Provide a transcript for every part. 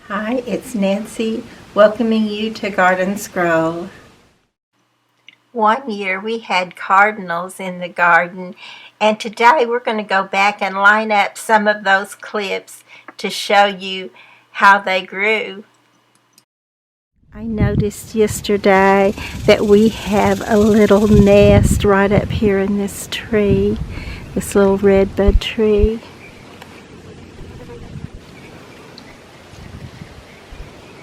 Hi, it's Nancy, welcoming you to Garden Scroll. One year we had cardinals in the garden, and today we're going to go back and line up some of those clips to show you how they grew. I noticed yesterday that we have a little nest right up here in this tree, this little redbud tree.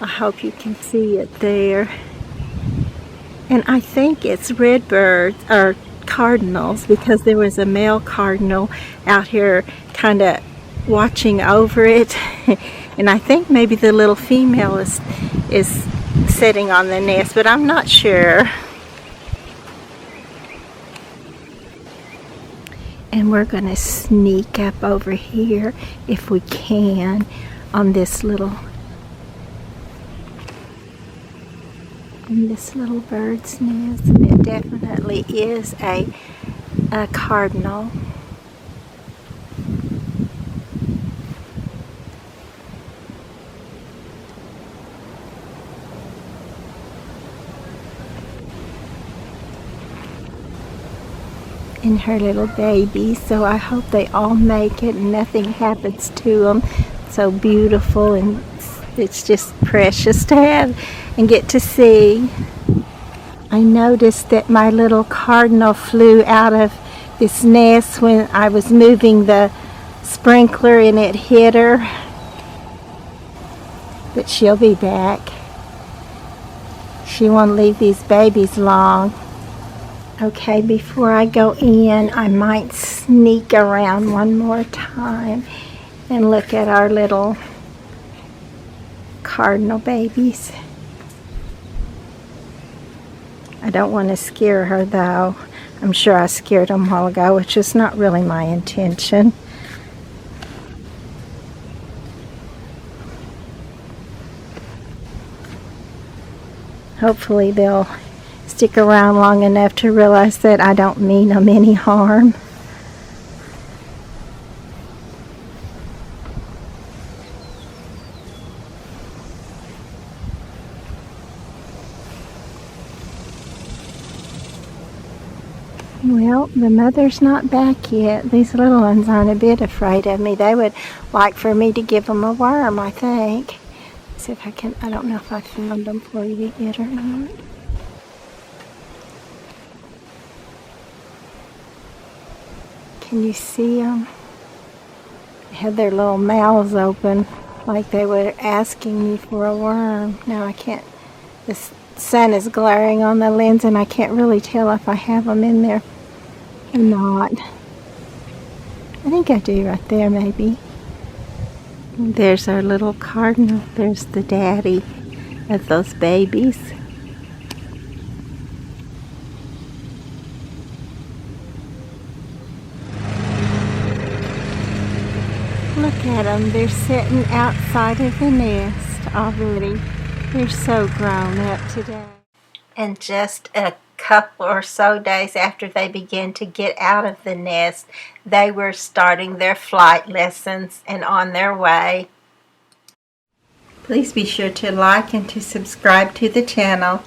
I hope you can see it there. And I think it's redbirds or cardinals, because there was a male cardinal out here kind of watching over it. And I think maybe the little female is sitting on the nest, but I'm not sure. And we're going to sneak up over here if we can on this little bird's nest. It definitely is a cardinal. And her little baby, so I hope they all make it and nothing happens to them. So beautiful, and it's just precious to have and get to see. I noticed that my little cardinal flew out of this nest when I was moving the sprinkler and it hit her, but she'll be back. She won't leave these babies long. Okay, before I go in, I might sneak around one more time and look at our little cardinal babies. I don't want to scare her though. I'm sure I scared them a while ago, which is not really my intention. Hopefully they'll stick around long enough to realize that I don't mean them any harm. Well, the mother's not back yet. These little ones aren't a bit afraid of me. They would like for me to give them a worm, I think. Let's see if I can. I don't know if I found them for you yet or not. Can you see them? They had their little mouths open like they were asking me for a worm. Now I can't. The sun is glaring on the lens and I can't really tell if I have them in there or not. I think I do right there maybe. There's our little cardinal. There's the daddy of those babies. Look at them. They're sitting outside of the nest already. They're so grown up today. And just a couple or so days after they began to get out of the nest, they were starting their flight lessons and on their way. Please be sure to like and to subscribe to the channel.